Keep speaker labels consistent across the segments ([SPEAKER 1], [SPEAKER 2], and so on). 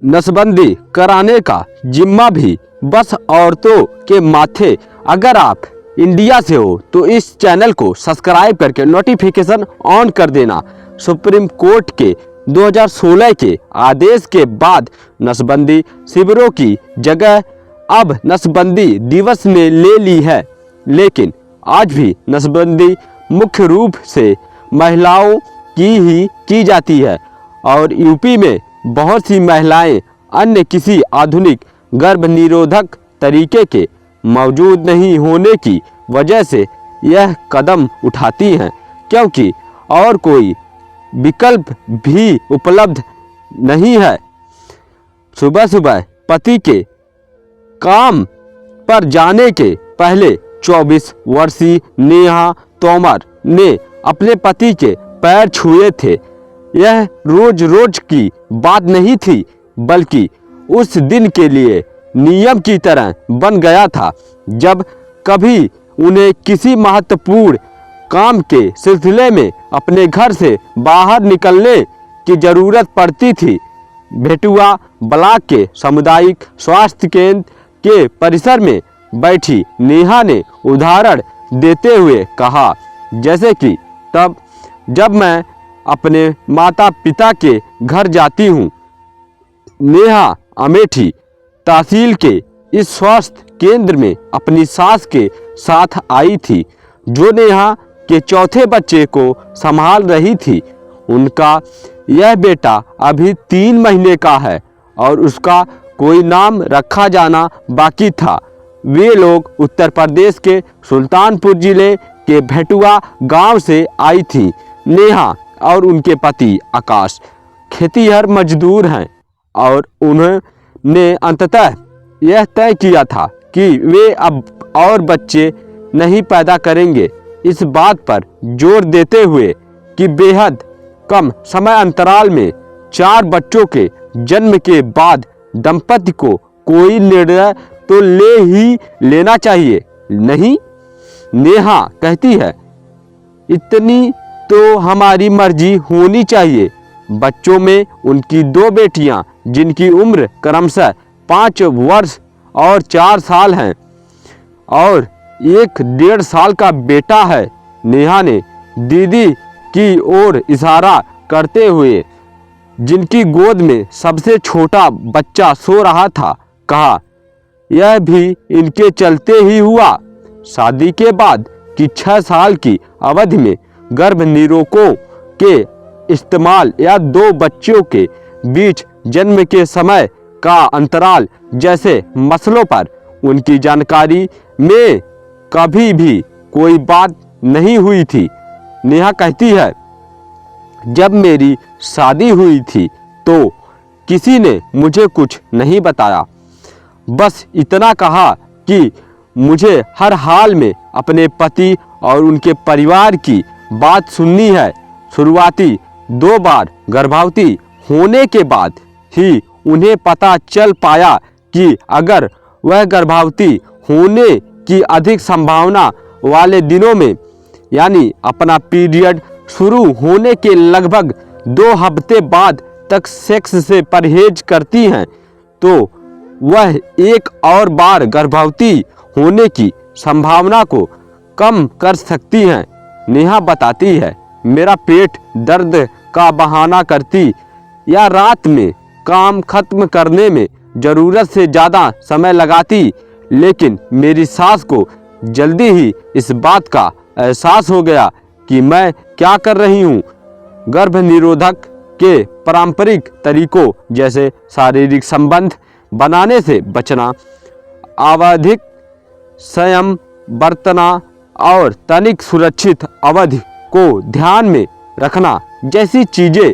[SPEAKER 1] नसबंदी कराने का जिम्मा भी बस औरतों के माथे। अगर आप इंडिया से हो तो इस चैनल को सब्सक्राइब करके नोटिफिकेशन ऑन कर देना। सुप्रीम कोर्ट के 2016 के आदेश के बाद नसबंदी शिविरों की जगह अब नसबंदी दिवस ने ले ली है, लेकिन आज भी नसबंदी मुख्य रूप से महिलाओं की ही की जाती है और यूपी में बहुत सी महिलाएं अन्य किसी आधुनिक गर्भ निरोधक तरीके के मौजूद नहीं होने की वजह से यह कदम उठाती हैं, क्योंकि और कोई विकल्प भी उपलब्ध नहीं है। सुबह सुबह पति के काम पर जाने के पहले 24 वर्षीय नेहा तोमर ने अपने पति के पैर छुए थे। यह रोज रोज की बात नहीं थी, बल्कि उस दिन के लिए नियम की तरह बन गया था। जब कभी उन्हें किसी महत्वपूर्ण काम के सिलसिले में अपने घर से बाहर निकलने की जरूरत पड़ती थी, भेटुआ ब्लॉक के सामुदायिक स्वास्थ्य केंद्र के परिसर में बैठी नेहा ने उदाहरण देते हुए कहा, जैसे कि तब जब मैं अपने माता पिता के घर जाती हूँ। नेहा अमेठी तहसील के इस स्वास्थ्य केंद्र में अपनी सास के साथ आई थी, जो नेहा के चौथे बच्चे को संभाल रही थी। उनका यह बेटा अभी 3 महीने का है और उसका कोई नाम रखा जाना बाकी था। वे लोग उत्तर प्रदेश के सुल्तानपुर जिले के भेटुआ गांव से आई थी। नेहा और उनके पति आकाश खेतीहर मजदूर हैं और उन्होंने अंततः यह तय किया था कि वे अब और बच्चे नहीं पैदा करेंगे। इस बात पर जोर देते हुए कि बेहद कम समय अंतराल में 4 बच्चों के जन्म के बाद दंपति को कोई निर्णय तो ले ही लेना चाहिए, नहीं? नेहा कहती है, इतनी तो हमारी मर्जी होनी चाहिए। बच्चों में उनकी 2 बेटियां जिनकी उम्र क्रमशः 5 वर्ष और 4 साल हैं और 1 साल का बेटा है। नेहा ने दीदी की ओर इशारा करते हुए, जिनकी गोद में सबसे छोटा बच्चा सो रहा था, कहा, यह भी इनके चलते ही हुआ। शादी के बाद की 6 साल की अवधि में गर्भ निरोधकों के इस्तेमाल या 2 बच्चों के बीच जन्म के समय का अंतराल जैसे मसलों पर उनकी जानकारी में कभी भी कोई बात नहीं हुई थी। नेहा कहती है, जब मेरी शादी हुई थी तो किसी ने मुझे कुछ नहीं बताया, बस इतना कहा कि मुझे हर हाल में अपने पति और उनके परिवार की बात सुननी है। शुरुआती 2 बार गर्भवती होने के बाद ही उन्हें पता चल पाया कि अगर वह गर्भवती होने की अधिक संभावना वाले दिनों में, यानी अपना पीरियड शुरू होने के लगभग 2 हफ्ते बाद तक सेक्स से परहेज करती हैं, तो वह एक और बार गर्भवती होने की संभावना को कम कर सकती हैं। नेहा बताती है, मेरा पेट दर्द का बहाना करती या रात में काम खत्म करने में ज़रूरत से ज़्यादा समय लगाती, लेकिन मेरी सास को जल्दी ही इस बात का एहसास हो गया कि मैं क्या कर रही हूँ। गर्भ निरोधक के पारंपरिक तरीकों जैसे शारीरिक संबंध बनाने से बचना, आवधिक संयम बरतना और तनिक सुरक्षित अवधि को ध्यान में रखना जैसी चीज़ें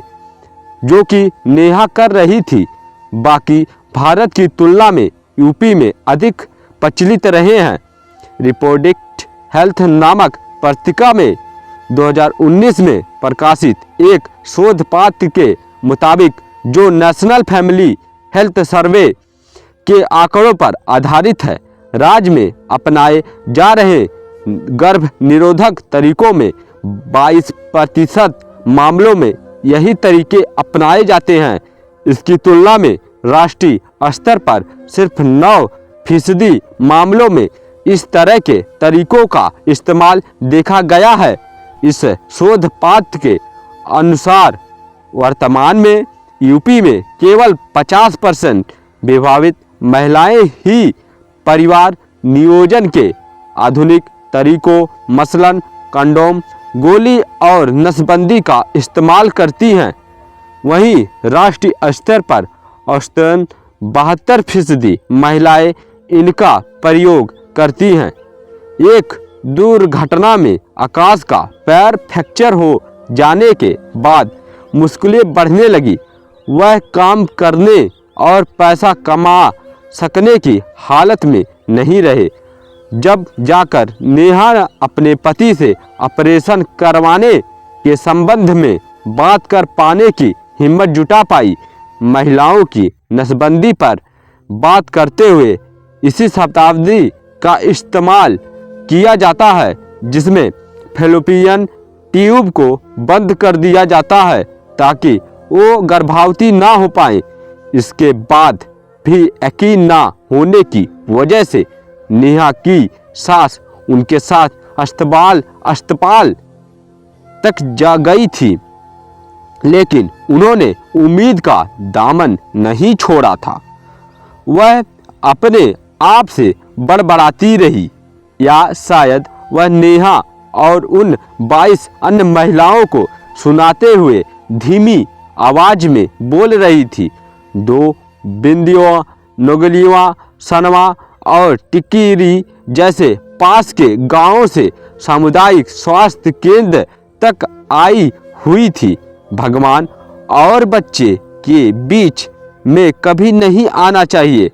[SPEAKER 1] जो कि नेहा कर रही थी, बाकी भारत की तुलना में यूपी में अधिक प्रचलित रहे हैं। रिप्रोडक्टिव हेल्थ नामक पत्रिका में 2019 में प्रकाशित एक शोध पत्र के मुताबिक, जो नेशनल फैमिली हेल्थ सर्वे के आंकड़ों पर आधारित है, राज्य में अपनाए जा रहे गर्भ निरोधक तरीकों में 22% मामलों में यही तरीके अपनाए जाते हैं। इसकी तुलना में राष्ट्रीय स्तर पर सिर्फ 9% मामलों में इस तरह के तरीकों का इस्तेमाल देखा गया है। इस शोध पत्र के अनुसार वर्तमान में यूपी में केवल 50% विवाहित महिलाएं ही परिवार नियोजन के आधुनिक तरीकों मसलन कंडोम, गोली और नसबंदी का इस्तेमाल करती हैं। वहीं राष्ट्रीय स्तर पर औसतन 72% महिलाएं इनका प्रयोग करती हैं। एक दुर्घटना में आकाश का पैर फ्रैक्चर हो जाने के बाद मुश्किलें बढ़ने लगी। वह काम करने और पैसा कमा सकने की हालत में नहीं रहे। जब जाकर नेहा अपने पति से ऑपरेशन करवाने के संबंध में बात कर पाने की हिम्मत जुटा पाई। महिलाओं की नसबंदी पर बात करते हुए इसी शब्दावली का इस्तेमाल किया जाता है जिसमें फैलोपियन ट्यूब को बंद कर दिया जाता है ताकि वो गर्भवती ना हो पाए। इसके बाद भी यकीन ना होने की वजह से नेहा की सास उनके साथ अस्पताल तक जा गई थी, लेकिन उन्होंने उम्मीद का दामन नहीं छोड़ा था। वह अपने आप से बड़बड़ाती रही या शायद वह नेहा और उन 22 अन्य महिलाओं को सुनाते हुए धीमी आवाज में बोल रही थी। 2 बिंदियों, नोगलिया, सनवा और टिक्कीरी जैसे पास के गांवों से सामुदायिक स्वास्थ्य केंद्र तक आई हुई थी। भगवान और बच्चे के बीच में कभी नहीं आना चाहिए।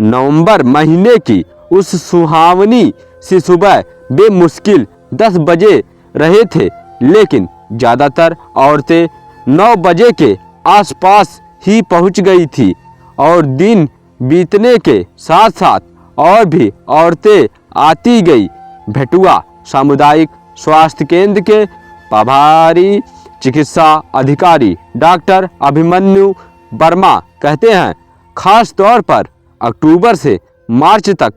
[SPEAKER 1] नवंबर महीने की उस सुहावनी सी सुबह बेमुश्किल 10 बजे रहे थे, लेकिन ज़्यादातर औरतें 9 बजे के आसपास ही पहुंच गई थी और दिन बीतने के साथ साथ और भी औरतें आती गई। भेटुआ सामुदायिक स्वास्थ्य केंद्र के प्रभारी चिकित्सा अधिकारी डॉक्टर अभिमन्यु वर्मा कहते हैं, खास तौर पर अक्टूबर से मार्च तक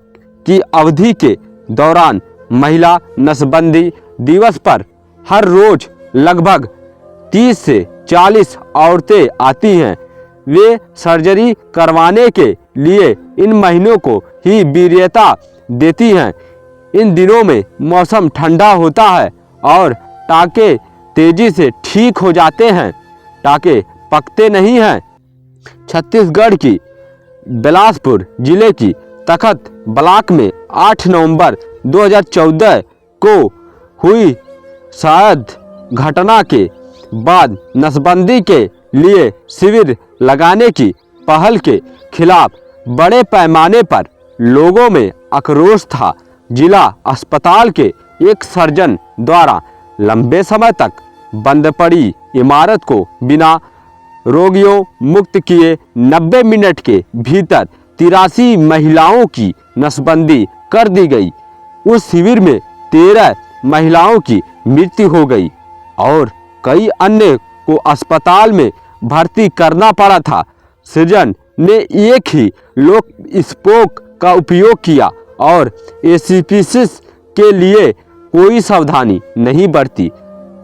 [SPEAKER 1] की अवधि के दौरान महिला नसबंदी दिवस पर हर रोज लगभग 30 से 40 औरतें आती हैं। वे सर्जरी करवाने के लिए इन महीनों को ही वरीयता देती हैं। इन दिनों में मौसम ठंडा होता है और टाँके तेजी से ठीक हो जाते हैं। टाँके पकते नहीं हैं। छत्तीसगढ़ की बिलासपुर जिले की तखत ब्लॉक में 8 नवंबर 2014 को हुई शायद घटना के बाद नसबंदी के लिए शिविर लगाने की पहल के खिलाफ बड़े पैमाने पर लोगों में आक्रोश था। जिला अस्पताल के एक सर्जन द्वारा लंबे समय तक बंद पड़ी इमारत को बिना रोगियों मुक्त किए 90 मिनट के भीतर 83 महिलाओं की नसबंदी कर दी गई। उस शिविर में 13 महिलाओं की मृत्यु हो गई और कई अन्य को अस्पताल में भर्ती करना पड़ा था। सर्जन ने एक ही लोक स्पोक का उपयोग किया और एसिपिसिस के लिए कोई सावधानी नहीं बरती।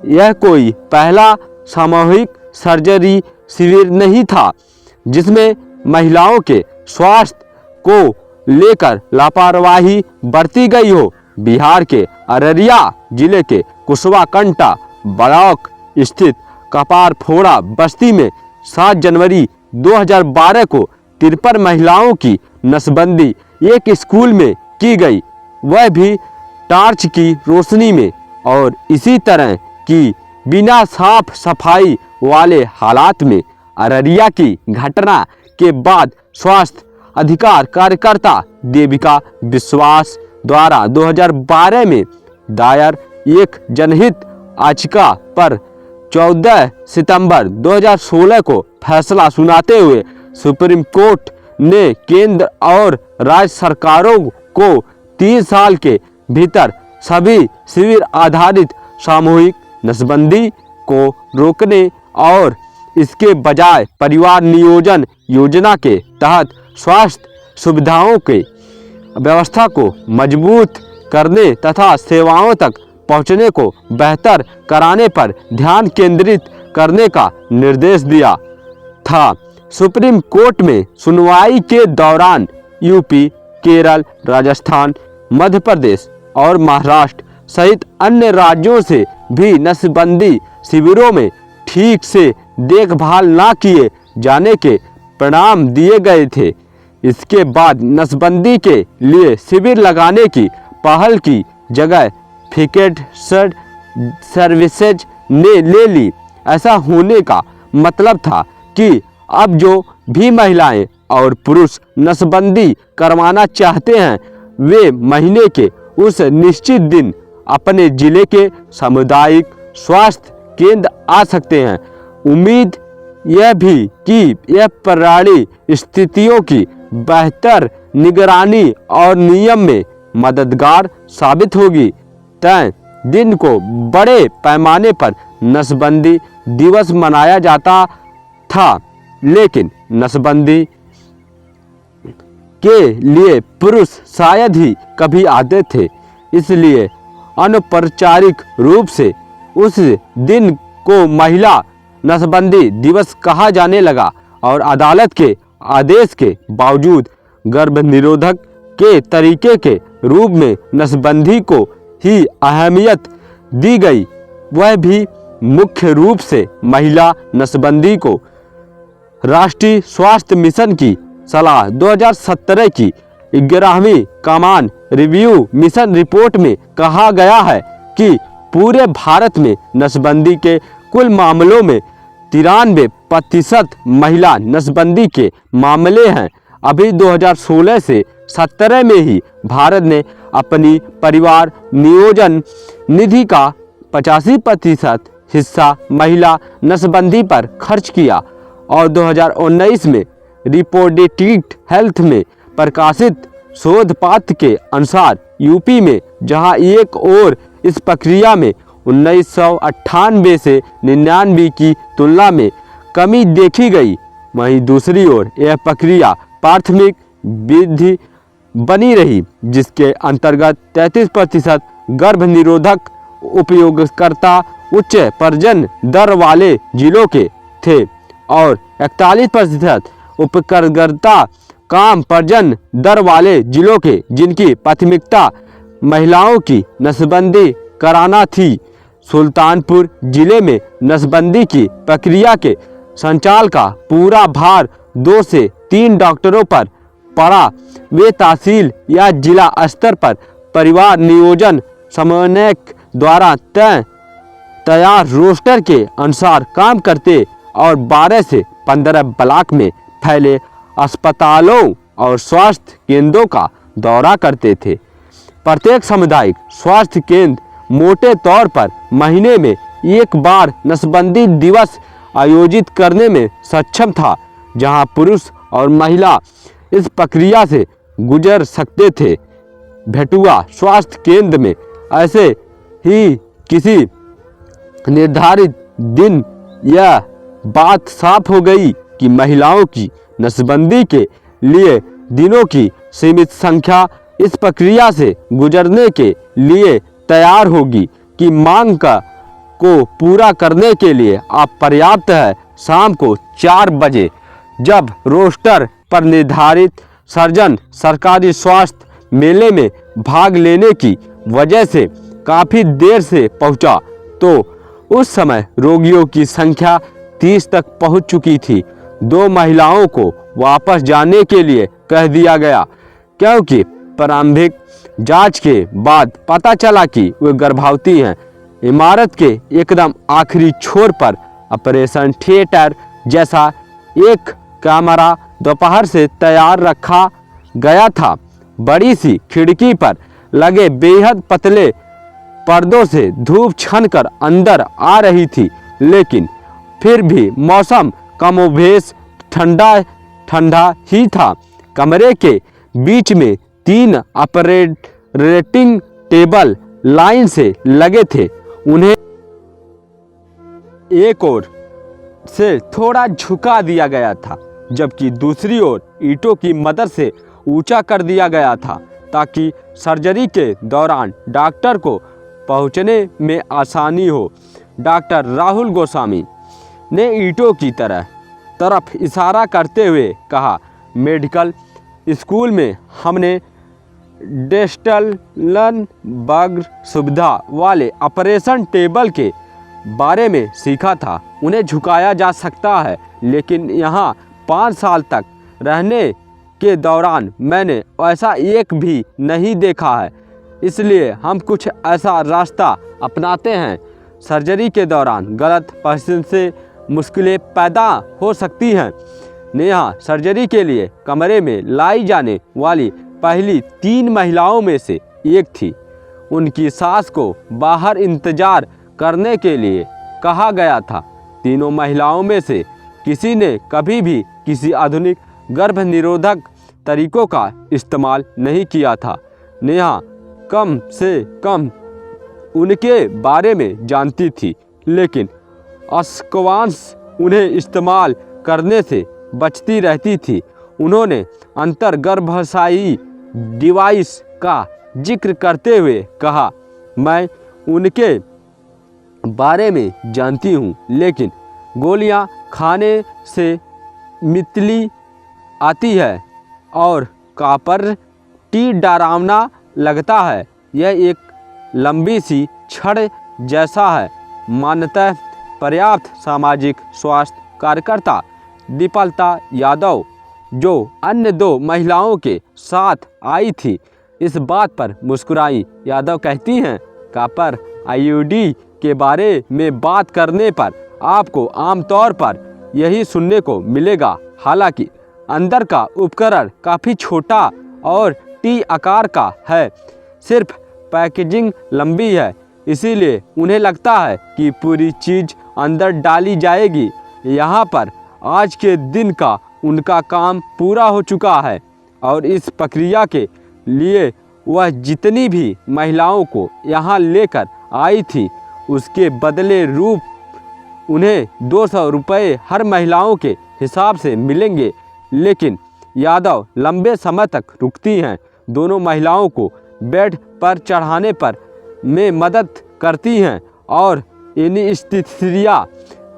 [SPEAKER 1] यह कोई पहला सामूहिक सर्जरी शिविर नहीं था जिसमें महिलाओं के स्वास्थ्य को लेकर लापरवाही बरती गई हो। बिहार के अररिया जिले के कुशवाकंटा ब्लॉक स्थित कपारफोड़ा बस्ती में 7 जनवरी 2012 को 53 महिलाओं की नसबंदी एक स्कूल में की गई, वह भी टार्च की रोशनी में। और इसी तरह की बिना साफ सफाई वाले हालात में अररिया की घटना के बाद स्वास्थ्य अधिकार कार्यकर्ता देविका विश्वास द्वारा 2012 में दायर एक जनहित याचिका पर 14 सितंबर 2016 को फैसला सुनाते हुए सुप्रीम कोर्ट ने केंद्र और राज्य सरकारों को 3 साल के भीतर सभी शिविर आधारित सामूहिक नसबंदी को रोकने और इसके बजाय परिवार नियोजन योजना के तहत स्वास्थ्य सुविधाओं के व्यवस्था को मजबूत करने तथा सेवाओं तक पहुंचने को बेहतर कराने पर ध्यान केंद्रित करने का निर्देश दिया था। सुप्रीम कोर्ट में सुनवाई के दौरान यूपी, केरल, राजस्थान, मध्य प्रदेश और महाराष्ट्र सहित अन्य राज्यों से भी नसबंदी शिविरों में ठीक से देखभाल न किए जाने के परिणाम दिए गए थे। इसके बाद नसबंदी के लिए शिविर लगाने की पहल की जगह फिकेट सर्विसेज ने ले ली। ऐसा होने का मतलब था कि अब जो भी महिलाएं और पुरुष नसबंदी करवाना चाहते हैं वे महीने के उस निश्चित दिन अपने जिले के सामुदायिक स्वास्थ्य केंद्र आ सकते हैं। उम्मीद यह भी कि यह प्रणाली स्थितियों की बेहतर निगरानी और नियम में मददगार साबित होगी। तय दिन को बड़े पैमाने पर नसबंदी दिवस मनाया जाता था, लेकिन नसबंदी के लिए पुरुष शायद ही कभी आते थे, इसलिए अनौपचारिक रूप से उस दिन को महिला नसबंदी दिवस कहा जाने लगा और अदालत के आदेश के बावजूद गर्भ निरोधक के तरीके के रूप में नसबंदी को ही अहमियत दी गई, वह भी मुख्य रूप से महिला नसबंदी को। राष्ट्रीय स्वास्थ्य मिशन की सलाह 2017 की 11वीं कमान रिव्यू मिशन रिपोर्ट में कहा गया है कि पूरे भारत में नसबंदी के कुल मामलों में 93% महिला नसबंदी के मामले हैं। अभी 2016 से 17 में ही भारत ने अपनी परिवार नियोजन निधि का 85% हिस्सा महिला नसबंदी पर खर्च किया और 2019 में रिपोर्टेड हेल्थ में प्रकाशित शोध पत्र के अनुसार यूपी में जहां एक और इस प्रक्रिया में 1998 से 99 की तुलना में कमी देखी गई, वहीं दूसरी ओर यह प्रक्रिया प्राथमिक विधि बनी रही, जिसके अंतर्गत 33% गर्भ निरोधक उपयोगकर्ता उच्च प्रजनन दर वाले जिलों के थे और 41% उपयोगकर्ता कम प्रजनन दर वाले जिलों के, जिनकी प्राथमिकता महिलाओं की नसबंदी कराना थी। सुल्तानपुर जिले में नसबंदी की प्रक्रिया के संचालन का पूरा भार 2 से 3 डॉक्टरों पर पड़ा। वे तहसील या जिला स्तर पर परिवार नियोजन समन्वयक द्वारा तैयार रोस्टर के अनुसार काम करते और 12 से 15 ब्लॉक में फैले अस्पतालों और स्वास्थ्य केंद्रों का दौरा करते थे। प्रत्येक सामुदायिक स्वास्थ्य केंद्र मोटे तौर पर महीने में एक बार नसबंदी दिवस आयोजित करने में सक्षम था, जहां पुरुष और महिला इस प्रक्रिया से गुजर सकते थे। भेटुआ स्वास्थ्य केंद्र में ऐसे ही किसी निर्धारित दिन यह बात साफ हो गई कि महिलाओं की नसबंदी के लिए दिनों की सीमित संख्या इस प्रक्रिया से गुजरने के लिए तैयार होगी कि मांग को पूरा करने के लिए आप पर्याप्त है। शाम को 4 बजे जब रोस्टर पर निर्धारित सर्जन सरकारी स्वास्थ्य मेले में भाग लेने की वजह से काफ़ी देर से पहुंचा, तो उस समय रोगियों की संख्या 30 तक पहुंच चुकी थी। 2 महिलाओं को वापस जाने के लिए कह दिया गया, क्योंकि प्रारंभिक जांच के बाद पता चला कि वे गर्भवती हैं। इमारत के एकदम आखिरी छोर पर ऑपरेशन थिएटर जैसा एक कमरा दोपहर से तैयार रखा गया था। बड़ी सी खिड़की पर लगे बेहद पतले पर्दों से धूप छनकर अंदर आ रही थी, लेकिन फिर भी मौसम कमोबेश ठंडा ही था। कमरे के बीच में 3 ऑपरेटिंग टेबल लाइन से लगे थे। उन्हें एक और से थोड़ा झुका दिया गया था, जबकि दूसरी ओर ईंटों की मदद से ऊंचा कर दिया गया था ताकि सर्जरी के दौरान डॉक्टर को पहुंचने में आसानी हो। डॉक्टर राहुल गोस्वामी ने ईंटों की तरफ इशारा करते हुए कहा, मेडिकल स्कूल में हमने डेस्टलन बग सुविधा वाले ऑपरेशन टेबल के बारे में सीखा था। उन्हें झुकाया जा सकता है, लेकिन यहाँ 5 साल तक रहने के दौरान मैंने ऐसा एक भी नहीं देखा है, इसलिए हम कुछ ऐसा रास्ता अपनाते हैं। सर्जरी के दौरान गलत परिस्थिति से मुश्किलें पैदा हो सकती हैं। नेहा सर्जरी के लिए कमरे में लाई जाने वाली पहली 3 महिलाओं में से एक थी। उनकी सास को बाहर इंतजार करने के लिए कहा गया था। तीनों महिलाओं में से किसी ने कभी भी किसी आधुनिक गर्भ निरोधक तरीकों का इस्तेमाल नहीं किया था। नेहा कम से कम उनके बारे में जानती थी, लेकिन अस्कवांश उन्हें इस्तेमाल करने से बचती रहती थी। उन्होंने अंतर्गर्भाशयी डिवाइस का जिक्र करते हुए कहा, मैं उनके बारे में जानती हूँ, लेकिन गोलियाँ खाने से मितली आती है और कापर टी डरावना लगता है। यह एक लंबी सी छड़ जैसा है। मान्यतः पर्याप्त सामाजिक स्वास्थ्य कार्यकर्ता दीपालता यादव, जो अन्य 2 महिलाओं के साथ आई थी, इस बात पर मुस्कुराई। यादव कहती हैं, कापर आईयूडी के बारे में बात करने पर आपको आमतौर पर यही सुनने को मिलेगा। हालांकि अंदर का उपकरण काफ़ी छोटा और टी आकार का है। सिर्फ पैकेजिंग लंबी है, इसीलिए उन्हें लगता है कि पूरी चीज़ अंदर डाली जाएगी। यहाँ पर आज के दिन का उनका काम पूरा हो चुका है और इस प्रक्रिया के लिए वह जितनी भी महिलाओं को यहाँ लेकर आई थी, उसके बदले रूप उन्हें 200 रुपये हर महिलाओं के हिसाब से मिलेंगे। लेकिन यादव लंबे समय तक रुकती हैं, दोनों महिलाओं को बेड पर चढ़ाने पर में मदद करती हैं और एनेस्थीसिया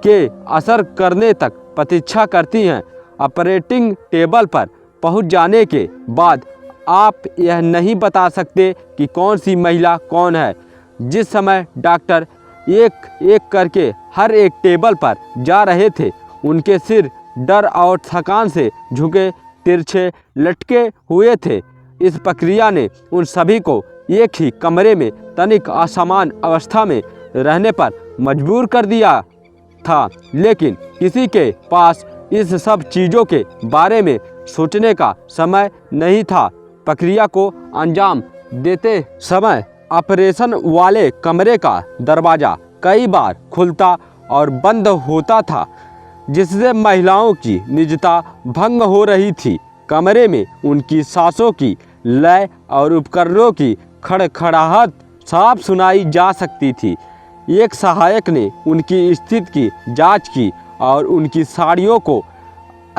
[SPEAKER 1] के असर करने तक प्रतीक्षा करती हैं। ऑपरेटिंग टेबल पर पहुंच जाने के बाद आप यह नहीं बता सकते कि कौन सी महिला कौन है। जिस समय डॉक्टर एक एक करके हर एक टेबल पर जा रहे थे, उनके सिर डर और थकान से झुके तिरछे लटके हुए थे। इस प्रक्रिया ने उन सभी को एक ही कमरे में तनिक असमान अवस्था में रहने पर मजबूर कर दिया था, लेकिन किसी के पास इस सब चीज़ों के बारे में सोचने का समय नहीं था। प्रक्रिया को अंजाम देते समय ऑपरेशन वाले कमरे का दरवाज़ा कई बार खुलता और बंद होता था, जिससे महिलाओं की निजता भंग हो रही थी। कमरे में उनकी सांसों की लय और उपकरणों की खड़खड़ाहट साफ सुनाई जा सकती थी। एक सहायक ने उनकी स्थिति की जांच की और उनकी साड़ियों को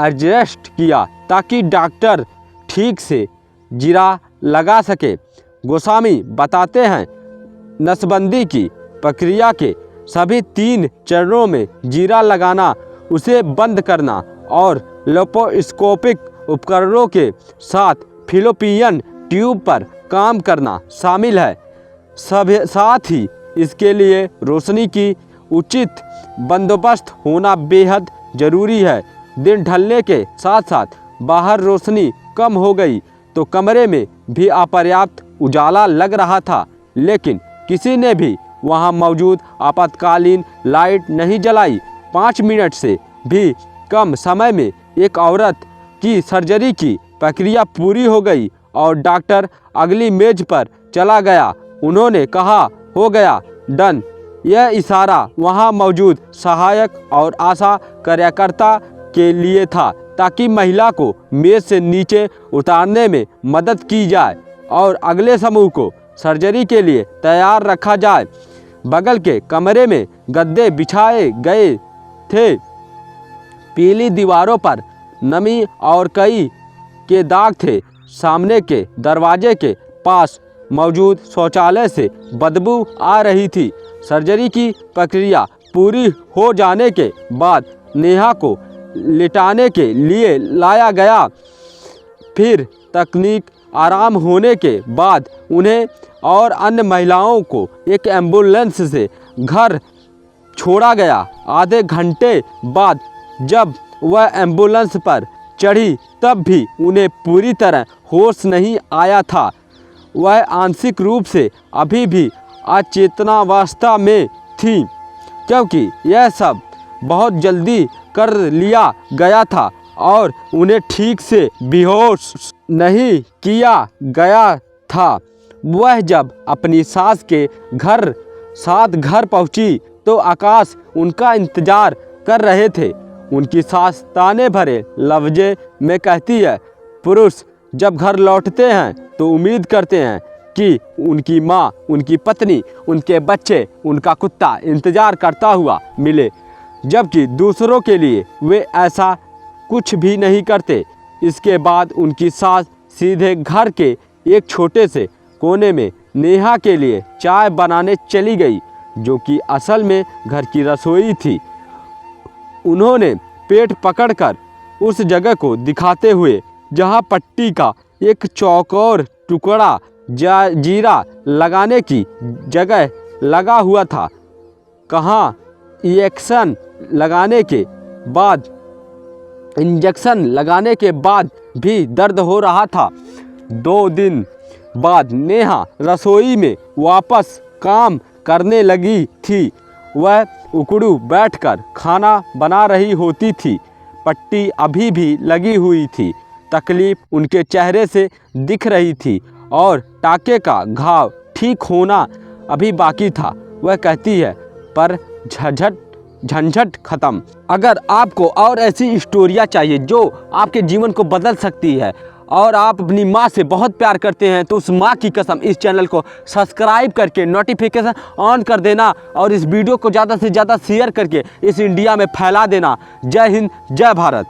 [SPEAKER 1] एडजस्ट किया ताकि डॉक्टर ठीक से जीरा लगा सके। गोस्वामी बताते हैं, नसबंदी की प्रक्रिया के सभी 3 चरणों में जीरा लगाना, उसे बंद करना और लेप्रोस्कोपिक उपकरणों के साथ फिलोपियन ट्यूब पर काम करना शामिल है। साथ ही इसके लिए रोशनी की उचित बंदोबस्त होना बेहद ज़रूरी है। दिन ढलने के साथ साथ बाहर रोशनी कम हो गई तो कमरे में भी अपर्याप्त उजाला लग रहा था, लेकिन किसी ने भी वहां मौजूद आपातकालीन लाइट नहीं जलाई। 5 मिनट से भी कम समय में एक औरत की सर्जरी की प्रक्रिया पूरी हो गई और डॉक्टर अगली मेज पर चला गया। उन्होंने कहा, हो गया, डन। यह इशारा वहां मौजूद सहायक और आशा कार्यकर्ता के लिए था ताकि महिला को मेज से नीचे उतारने में मदद की जाए और अगले समूह को सर्जरी के लिए तैयार रखा जाए। बगल के कमरे में गद्दे बिछाए गए थे पीली दीवारों पर नमी और कई के दाग थे। सामने के दरवाजे के पास मौजूद शौचालय से बदबू आ रही थी। सर्जरी की प्रक्रिया पूरी हो जाने के बाद नेहा को लिटाने के लिए लाया गया। फिर तकनीक आराम होने के बाद उन्हें और अन्य महिलाओं को एक एम्बुलेंस से घर छोड़ा गया। आधे घंटे बाद जब वह एम्बुलेंस पर चढ़ी तब भी उन्हें पूरी तरह होश नहीं आया था। वह आंशिक रूप से अभी भी अचेतनावस्था में थी, क्योंकि यह सब बहुत जल्दी कर लिया गया था और उन्हें ठीक से बेहोश नहीं किया गया था। वह जब अपनी सास के साथ घर पहुंची तो आकाश उनका इंतजार कर रहे थे। उनकी सास ताने भरे लफ्ज़ में कहती है, पुरुष जब घर लौटते हैं तो उम्मीद करते हैं कि उनकी माँ, उनकी पत्नी, उनके बच्चे, उनका कुत्ता इंतज़ार करता हुआ मिले, जबकि दूसरों के लिए वे ऐसा कुछ भी नहीं करते। इसके बाद उनकी सास सीधे घर के एक छोटे से कोने में नेहा के लिए चाय बनाने चली गई, जो कि असल में घर की रसोई थी। उन्होंने पेट पकड़कर उस जगह को दिखाते हुए जहां पट्टी का एक चौकोर टुकड़ा जीरा लगाने की जगह लगा हुआ था, कहाँ इंजेक्शन लगाने के बाद भी दर्द हो रहा था। 2 दिन बाद नेहा रसोई में वापस काम करने लगी थी। वह उकड़ू बैठकर खाना बना रही होती थी। पट्टी अभी भी लगी हुई थी। तकलीफ उनके चेहरे से दिख रही थी और टाके का घाव ठीक होना अभी बाकी था। वह कहती है, पर झंझट ख़त्म। अगर आपको और ऐसी स्टोरियाँ चाहिए जो आपके जीवन को बदल सकती है और आप अपनी माँ से बहुत प्यार करते हैं, तो उस माँ की कसम इस चैनल को सब्सक्राइब करके नोटिफिकेशन ऑन कर देना और इस वीडियो को ज़्यादा से ज़्यादा शेयर करके इस इंडिया में फैला देना। जय हिंद, जय भारत।